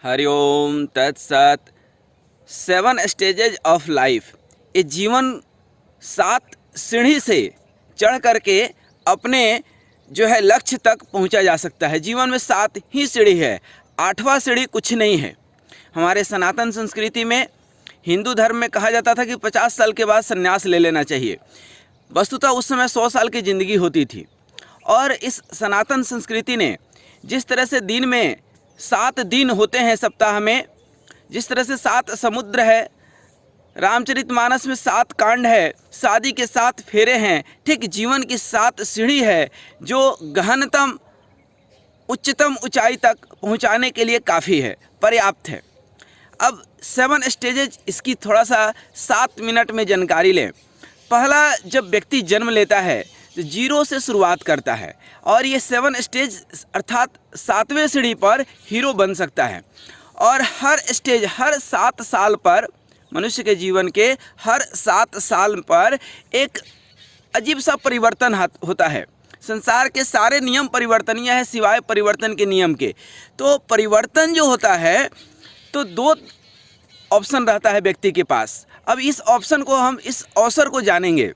हरिओम तत्सत। 7 stages of life. ये जीवन 7 सीढ़ी से चढ़ करके अपने जो है लक्ष्य तक पहुंचा जा सकता है। जीवन में 7 ही सीढ़ी है, 8वां सीढ़ी कुछ नहीं है। हमारे सनातन संस्कृति में, हिंदू धर्म में कहा जाता था कि 50 साल के बाद संन्यास ले लेना चाहिए। वस्तुतः उस समय 100 साल की ज़िंदगी होती थी। और इस सनातन संस्कृति ने जिस तरह से दिन में 7 दिन होते हैं सप्ताह में, जिस तरह से 7 समुद्र है, रामचरितमानस में 7 कांड है, शादी के 7 फेरे हैं, ठीक जीवन की 7 सीढ़ी है जो गहनतम उच्चतम ऊंचाई तक पहुंचाने के लिए काफ़ी है, पर्याप्त है। अब 7 स्टेजेज, इसकी थोड़ा सा 7 मिनट में जानकारी लें। पहला, जब व्यक्ति जन्म लेता है तो 0 से शुरुआत करता है और ये 7 स्टेज अर्थात 7वें सीढ़ी पर हीरो बन सकता है। और हर स्टेज, हर 7 साल पर, मनुष्य के जीवन के हर 7 साल पर एक अजीब सा परिवर्तन होता है। संसार के सारे नियम परिवर्तनीय है सिवाय परिवर्तन के नियम के। तो परिवर्तन जो होता है तो 2 ऑप्शन रहता है व्यक्ति के पास। अब इस ऑप्शन को हम इस अवसर को जानेंगे।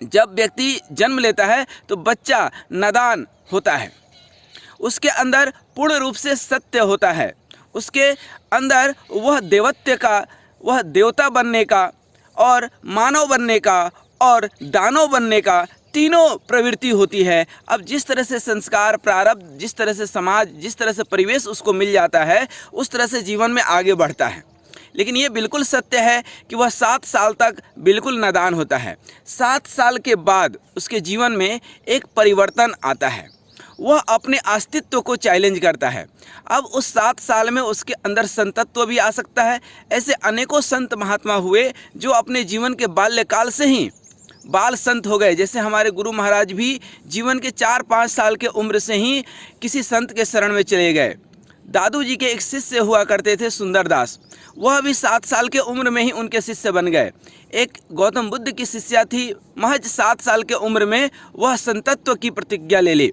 जब व्यक्ति जन्म लेता है तो बच्चा नादान होता है, उसके अंदर पूर्ण रूप से सत्य होता है, उसके अंदर वह देवत्व का, वह देवता बनने का और मानव बनने का और दानव बनने का तीनों प्रवृत्ति होती है। अब जिस तरह से संस्कार, प्रारब्ध, जिस तरह से समाज, जिस तरह से परिवेश उसको मिल जाता है, उस तरह से जीवन में आगे बढ़ता है। लेकिन ये बिल्कुल सत्य है कि वह 7 साल तक बिल्कुल नादान होता है। 7 साल के बाद उसके जीवन में एक परिवर्तन आता है, वह अपने अस्तित्व को चैलेंज करता है। अब उस 7 साल में उसके अंदर संतत्व भी आ सकता है। ऐसे अनेकों संत महात्मा हुए जो अपने जीवन के बाल्यकाल से ही बाल संत हो गए। जैसे हमारे गुरु महाराज भी जीवन के 4-5 साल के उम्र से ही किसी संत के शरण में चले गए। दादू जी के एक शिष्य हुआ करते थे सुंदरदास, वह भी 7 साल के उम्र में ही उनके शिष्य बन गए। एक गौतम बुद्ध की शिष्या थी, महज 7 साल के उम्र में वह संतत्व की प्रतिज्ञा ले ली।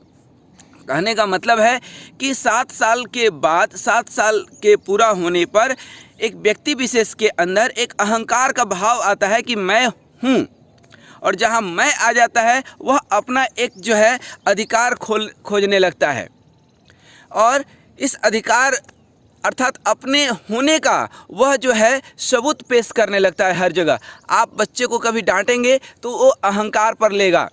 कहने का मतलब है कि 7 साल के बाद, 7 साल के पूरा होने पर एक व्यक्ति विशेष के अंदर एक अहंकार का भाव आता है कि मैं हूँ, और जहाँ मैं आ जाता है वह अपना एक जो है अधिकार खोजने लगता है। और इस अधिकार अर्थात अपने होने का वह जो है सबूत पेश करने लगता है हर जगह। आप बच्चे को कभी डांटेंगे तो वो अहंकार पर लेगा।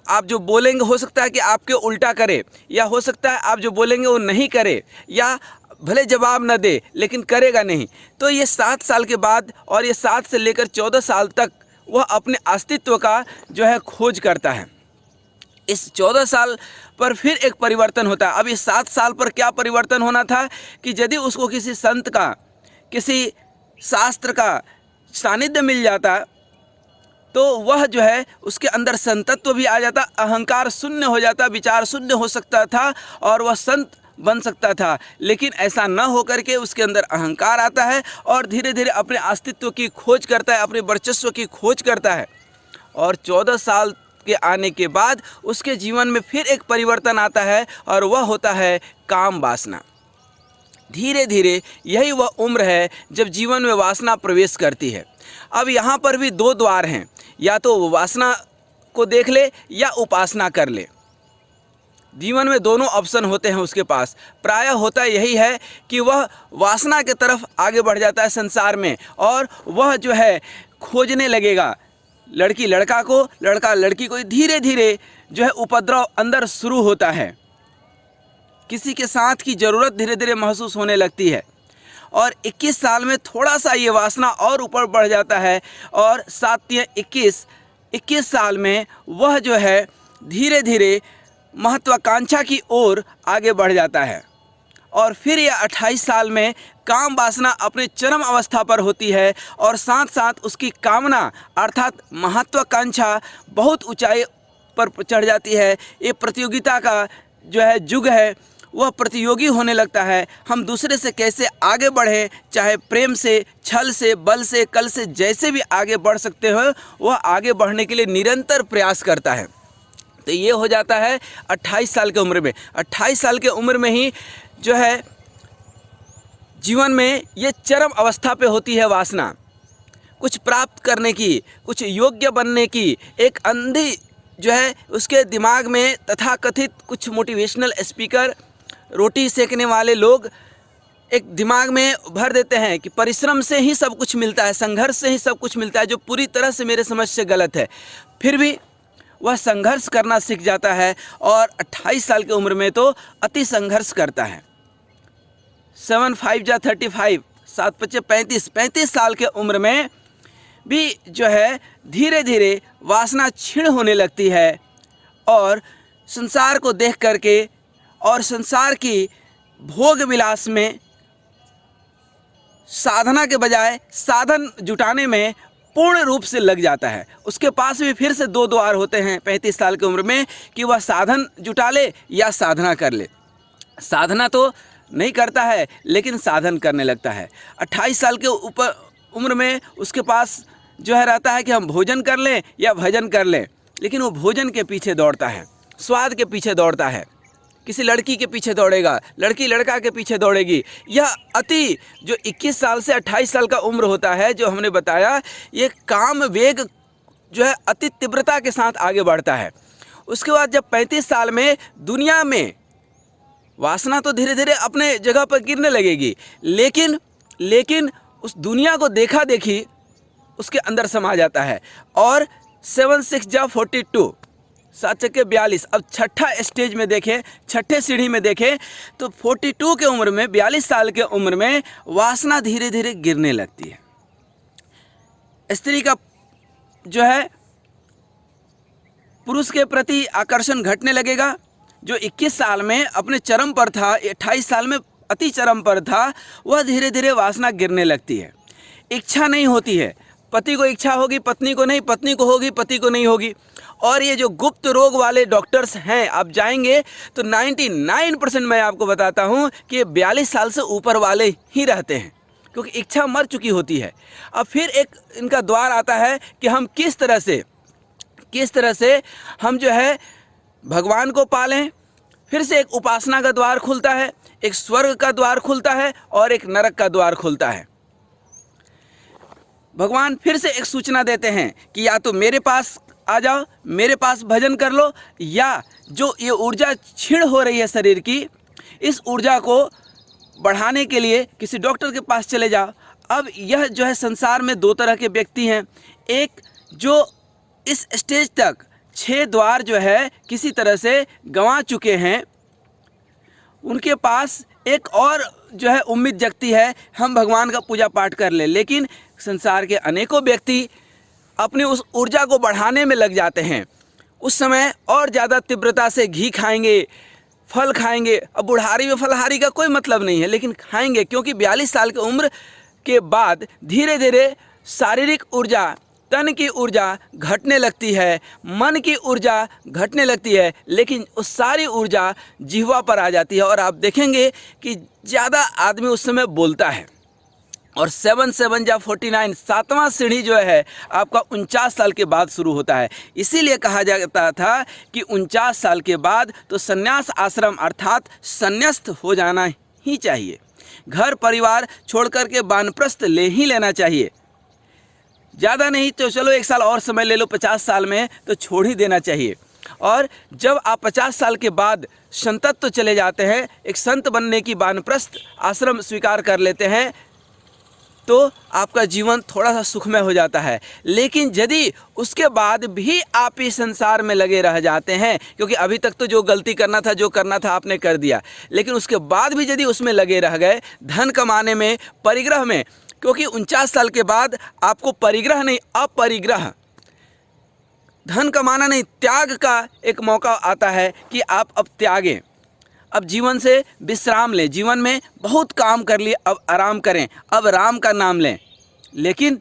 आप जो बोलेंगे हो सकता है कि आपके उल्टा करे, या हो सकता है आप जो बोलेंगे वो नहीं करे, या भले जवाब न दे लेकिन करेगा नहीं। तो ये 7 साल के बाद, और ये 7 से लेकर 14 साल तक वह अपने अस्तित्व का जो है खोज करता है। इस 14 साल पर फिर एक परिवर्तन होता है। अब इस 7 साल पर क्या परिवर्तन होना था कि यदि उसको किसी संत का, किसी शास्त्र का सानिध्य मिल जाता तो वह जो है उसके अंदर संतत्व भी आ जाता, अहंकार शून्य हो जाता, विचार शून्य हो सकता था और वह संत बन सकता था। लेकिन ऐसा न हो करके उसके अंदर अहंकार आता है और धीरे धीरे अपने अस्तित्व की खोज करता है, अपने वर्चस्व की खोज करता है। और 14 साल के आने के बाद उसके जीवन में फिर एक परिवर्तन आता है और वह होता है काम वासना। धीरे धीरे यही वह उम्र है जब जीवन में वासना प्रवेश करती है। अब यहाँ पर भी 2 द्वार हैं, या तो वो वासना को देख ले या उपासना कर ले। जीवन में दोनों ऑप्शन होते हैं उसके पास। प्रायः होता यही है कि वह वासना की तरफ आगे बढ़ जाता है संसार में, और वह जो है खोजने लगेगा लड़की लड़का को, लड़का लड़की को। धीरे धीरे जो है उपद्रव अंदर शुरू होता है, किसी के साथ की ज़रूरत धीरे धीरे महसूस होने लगती है। और 21 साल में थोड़ा सा ये वासना और ऊपर बढ़ जाता है, और 21 साल में वह जो है धीरे धीरे महत्वाकांक्षा की ओर आगे बढ़ जाता है। और फिर यह 28 साल में काम वासना अपने चरम अवस्था पर होती है, और साथ साथ उसकी कामना अर्थात महत्वाकांक्षा बहुत ऊंचाई पर चढ़ जाती है। ये प्रतियोगिता का जो है युग है, वह प्रतियोगी होने लगता है। हम दूसरे से कैसे आगे बढ़ें, चाहे प्रेम से, छल से, बल से, कल से, जैसे भी आगे बढ़ सकते हो, वह आगे बढ़ने के लिए निरंतर प्रयास करता है। तो ये हो जाता है 28 साल की उम्र में। 28 साल की उम्र में ही जो है जीवन में ये चरम अवस्था पे होती है वासना, कुछ प्राप्त करने की, कुछ योग्य बनने की। एक अंधी जो है उसके दिमाग में तथाकथित कुछ मोटिवेशनल स्पीकर, रोटी सेकने वाले लोग एक दिमाग में भर देते हैं कि परिश्रम से ही सब कुछ मिलता है, संघर्ष से ही सब कुछ मिलता है, जो पूरी तरह से मेरे समझ से गलत है। फिर भी वह संघर्ष करना सीख जाता है और 28 साल की उम्र में तो अति संघर्ष करता है। 7 5 जा 35, 7 5 35, 35 साल के उम्र में भी जो है धीरे धीरे वासना क्षीण होने लगती है और संसार को देख करके और संसार की भोग विलास में साधना के बजाय साधन जुटाने में पूर्ण रूप से लग जाता है। उसके पास भी फिर से दो द्वार होते हैं 35 साल की उम्र में कि वह साधन जुटा ले या साधना कर ले। साधना तो नहीं करता है लेकिन साधन करने लगता है। 28 साल के ऊपर उम्र में उसके पास जो है रहता है कि हम भोजन कर लें या भजन कर लें, लेकिन वो भोजन के पीछे दौड़ता है, स्वाद के पीछे दौड़ता है, किसी लड़की के पीछे दौड़ेगा, लड़की लड़का के पीछे दौड़ेगी। यह अति जो 21 साल से 28 साल का उम्र होता है, जो हमने बताया, ये काम वेग जो है अति तीव्रता के साथ आगे बढ़ता है। उसके बाद जब 35 साल में दुनिया में वासना तो धीरे धीरे अपने जगह पर गिरने लगेगी, लेकिन उस दुनिया को देखा देखी उसके अंदर समा जाता है और 7 6 जा 42, 7 चक्के 42। अब छठा स्टेज में देखें, छठे सीढ़ी में देखें तो 42 के उम्र में, 42 साल के उम्र में वासना धीरे धीरे गिरने लगती है। स्त्री का जो है पुरुष के प्रति आकर्षण घटने लगेगा। जो 21 साल में अपने चरम पर था, 28 साल में अति चरम पर था, वह धीरे धीरे वासना गिरने लगती है। इच्छा नहीं होती है, पति को इच्छा होगी पत्नी को नहीं, पत्नी को होगी पति को नहीं होगी। और ये जो गुप्त रोग वाले डॉक्टर्स हैं, आप जाएंगे तो 99% मैं आपको बताता हूँ कि ये 42 साल से ऊपर वाले ही रहते हैं, क्योंकि इच्छा मर चुकी होती है। अब फिर एक इनका द्वार आता है कि हम किस तरह से हम जो है भगवान को पालें। फिर से एक उपासना का द्वार खुलता है, एक स्वर्ग का द्वार खुलता है और एक नरक का द्वार खुलता है। भगवान फिर से एक सूचना देते हैं कि या तो मेरे पास आ जाओ, मेरे पास भजन कर लो, या जो ये ऊर्जा क्षीण हो रही है शरीर की, इस ऊर्जा को बढ़ाने के लिए किसी डॉक्टर के पास चले जाओ। अब यह जो है संसार में दो तरह के व्यक्ति हैं। एक जो इस स्टेज तक 6 द्वार जो है किसी तरह से गंवा चुके हैं, उनके पास एक और जो है उम्मीद जगती है, हम भगवान का पूजा पाठ कर ले। लेकिन संसार के अनेकों व्यक्ति अपनी उस ऊर्जा को बढ़ाने में लग जाते हैं। उस समय और ज़्यादा तीव्रता से घी खाएंगे, फल खाएंगे। अब बुढ़ारी में फलहारी का कोई मतलब नहीं है, लेकिन खाएंगे, क्योंकि 42 साल की उम्र के बाद धीरे धीरे शारीरिक ऊर्जा, तन की ऊर्जा घटने लगती है, मन की ऊर्जा घटने लगती है, लेकिन उस सारी ऊर्जा जिह्वा पर आ जाती है। और आप देखेंगे कि ज़्यादा आदमी उस समय बोलता है। और 7 7 जा 49, 7वां सीढ़ी जो है आपका 49 साल के बाद शुरू होता है। इसीलिए कहा जाता था कि 49 साल के बाद तो संन्यास आश्रम अर्थात संन्यास्त हो जाना ही चाहिए। घर परिवार छोड़ करके वानप्रस्थ ले ही लेना चाहिए। ज़्यादा नहीं तो चलो 1 साल और समय ले लो, 50 साल में तो छोड़ ही देना चाहिए। और जब आप 50 साल के बाद संतत्व चले जाते हैं, एक संत बनने की वानप्रस्थ आश्रम स्वीकार कर लेते हैं, तो आपका जीवन थोड़ा सा सुखमय हो जाता है। लेकिन यदि उसके बाद भी आप इस संसार में लगे रह जाते हैं, क्योंकि अभी तक तो जो गलती करना था, जो करना था आपने कर दिया, लेकिन उसके बाद भी यदि उसमें लगे रह गए, धन कमाने में, परिग्रह में, क्योंकि 49 साल के बाद आपको परिग्रह नहीं, अपरिग्रह, धन कमाना नहीं, त्याग का एक मौका आता है कि आप अब त्यागें, अब जीवन से विश्राम लें। जीवन में बहुत काम कर लिए, अब आराम करें, अब राम का नाम लें। लेकिन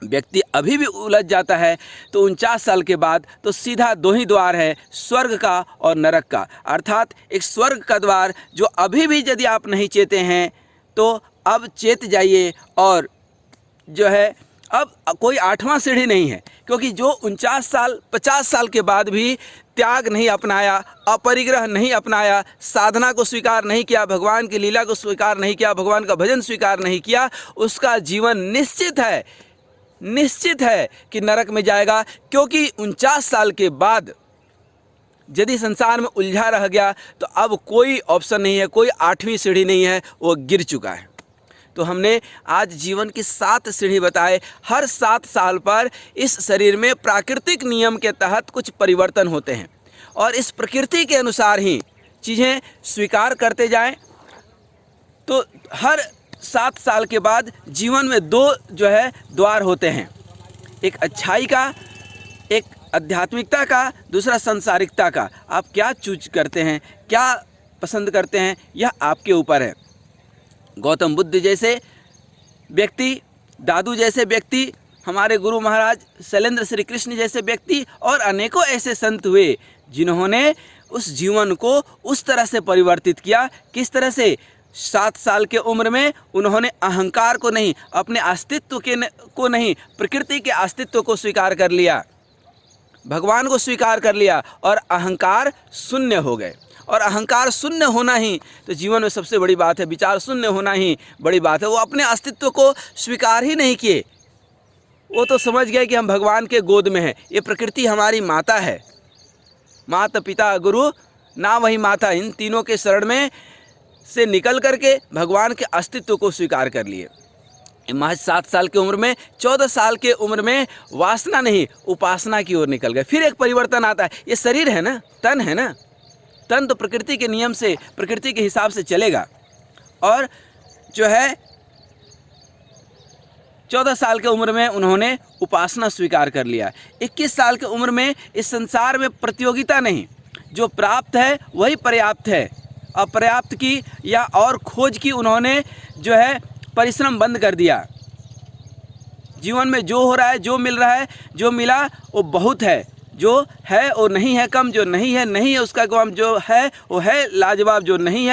व्यक्ति अभी भी उलझ जाता है। तो 49 साल के बाद तो सीधा 2 ही द्वार है, स्वर्ग का और नरक का। अर्थात एक स्वर्ग का द्वार जो अभी भी यदि आप नहीं चेते हैं तो अब चेत जाइए और जो है अब कोई 8वां सीढ़ी नहीं है, क्योंकि जो 49 साल 50 साल के बाद भी त्याग नहीं अपनाया, अपरिग्रह नहीं अपनाया, साधना को स्वीकार नहीं किया, भगवान की लीला को स्वीकार नहीं किया, भगवान का भजन स्वीकार नहीं किया, उसका जीवन निश्चित है कि नरक में जाएगा। क्योंकि 49 साल के बाद यदि संसार में उलझा रह गया तो अब कोई ऑप्शन नहीं है, कोई 8वीं सीढ़ी नहीं है, वो गिर चुका है। तो हमने आज जीवन की 7 सीढ़ी बताए। हर 7 साल पर इस शरीर में प्राकृतिक नियम के तहत कुछ परिवर्तन होते हैं और इस प्रकृति के अनुसार ही चीज़ें स्वीकार करते जाएं। तो हर 7 साल के बाद जीवन में 2 द्वार होते हैं, एक अच्छाई का, एक आध्यात्मिकता का, दूसरा संसारिकता का। आप क्या चूज करते हैं, क्या पसंद करते हैं, यह आपके ऊपर है। गौतम बुद्ध जैसे व्यक्ति, दादू जैसे व्यक्ति, हमारे गुरु महाराज शैलेंद्र श्री कृष्ण जैसे व्यक्ति और अनेकों ऐसे संत हुए जिन्होंने उस जीवन को उस तरह से परिवर्तित किया। किस तरह से? 7 साल के उम्र में उन्होंने अहंकार को नहीं, अपने अस्तित्व को नहीं, प्रकृति के अस्तित्व को स्वीकार कर लिया, भगवान को स्वीकार कर लिया और अहंकार शून्य हो गए। और अहंकार शून्य होना ही तो जीवन में सबसे बड़ी बात है, विचार शून्य होना ही बड़ी बात है। वो अपने अस्तित्व को स्वीकार ही नहीं किए, वो तो समझ गए कि हम भगवान के गोद में हैं, ये प्रकृति हमारी माता है, माता पिता गुरु ना वही माता, इन तीनों के शरण में से निकल करके भगवान के अस्तित्व को स्वीकार कर लिए। महज 7 साल की उम्र में, 14 साल के उम्र में वासना नहीं उपासना की ओर निकल गए। फिर एक परिवर्तन आता है, ये शरीर है ना, तन है ना, तन तो प्रकृति के नियम से, प्रकृति के हिसाब से चलेगा। और 14 साल के उम्र में उन्होंने उपासना स्वीकार कर लिया। 21 साल की उम्र में इस संसार में प्रतियोगिता नहीं, जो प्राप्त है वही पर्याप्त है, अपर्याप्त की या और खोज की उन्होंने परिश्रम बंद कर दिया। जीवन में जो हो रहा है, जो मिल रहा है, जो मिला वो बहुत है, जो है वो नहीं है कम, जो नहीं है उसका गम, जो है वो है लाजवाब, जो नहीं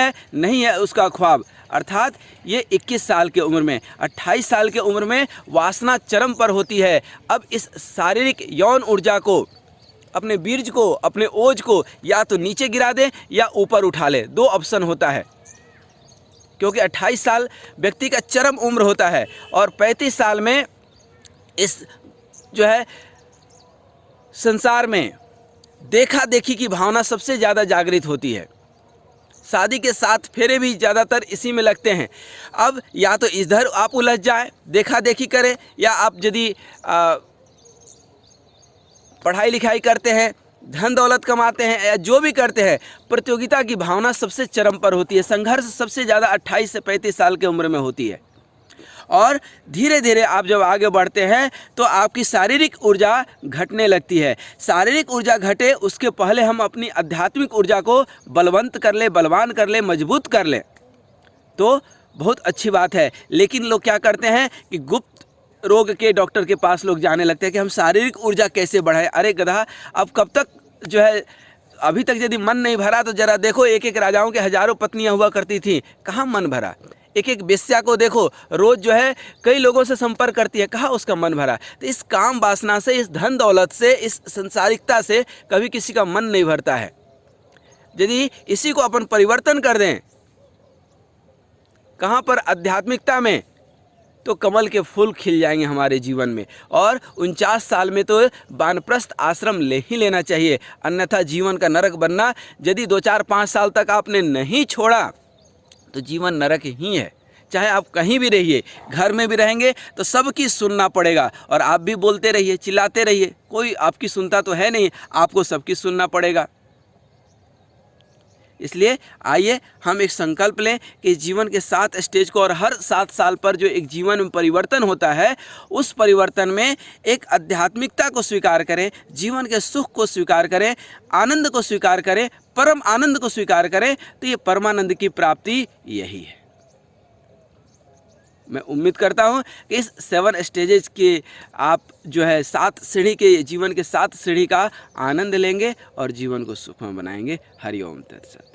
है उसका ख्वाब। अर्थात ये 21 साल की उम्र में, 28 साल की उम्र में वासना चरम पर होती है। अब इस शारीरिक यौन ऊर्जा को, अपने बीर्ज को, अपने ओज को या तो नीचे गिरा दे या ऊपर उठा ले, 2 ऑप्शन होता है। क्योंकि 28 साल व्यक्ति का चरम उम्र होता है और 35 साल में इस संसार में देखा देखी की भावना सबसे ज़्यादा जागृत होती है। शादी के 7 फेरे भी ज़्यादातर इसी में लगते हैं। अब या तो इधर आप उलझ जाए, देखा देखी करें, या आप यदि पढ़ाई लिखाई करते हैं, धन दौलत कमाते हैं या जो भी करते हैं, प्रतियोगिता की भावना सबसे चरम पर होती है। संघर्ष सबसे ज़्यादा 28 से 35 साल के उम्र में होती है। और धीरे धीरे आप जब आगे बढ़ते हैं तो आपकी शारीरिक ऊर्जा घटने लगती है। शारीरिक ऊर्जा घटे उसके पहले हम अपनी आध्यात्मिक ऊर्जा को बलवंत कर ले, बलवान कर ले, मजबूत कर ले तो बहुत अच्छी बात है। लेकिन लोग क्या करते हैं कि गुप्त रोग के डॉक्टर के पास लोग जाने लगते हैं कि हम शारीरिक ऊर्जा कैसे बढ़ाएं। अरे गधा, अब कब तक अभी तक यदि मन नहीं भरा तो जरा देखो, एक राजाओं के हजारों पत्नियां हुआ करती थी, कहाँ मन भरा। एक वेश्या को देखो, रोज कई लोगों से संपर्क करती है, कहाँ उसका मन भरा। तो इस काम वासना से, इस धन दौलत से, इस संसारिकता से कभी किसी का मन नहीं भरता है। यदि इसी को अपन परिवर्तन कर दें, कहाँ पर आध्यात्मिकता में, तो कमल के फूल खिल जाएंगे हमारे जीवन में। और 49 साल में तो वानप्रस्थ आश्रम ले ही लेना चाहिए, अन्यथा जीवन का नरक बनना। यदि 2, 4, 5 साल तक आपने नहीं छोड़ा तो जीवन नरक ही है। चाहे आप कहीं भी रहिए, घर में भी रहेंगे तो सबकी सुनना पड़ेगा और आप भी बोलते रहिए, चिल्लाते रहिए, कोई आपकी सुनता तो है नहीं, आपको सबकी सुनना पड़ेगा। इसलिए आइए हम एक संकल्प लें कि जीवन के 7 स्टेज को, और हर 7 साल पर जो एक जीवन में परिवर्तन होता है, उस परिवर्तन में एक आध्यात्मिकता को स्वीकार करें, जीवन के सुख को स्वीकार करें, आनंद को स्वीकार करें, परम आनंद को स्वीकार करें। तो ये परमानंद की प्राप्ति यही है। मैं उम्मीद करता हूँ कि इस 7 स्टेजेस के आप 7 सीढ़ी के, जीवन के 7 सीढ़ी का आनंद लेंगे और जीवन को सुखमय बनाएंगे। हरि ओम तत्सत।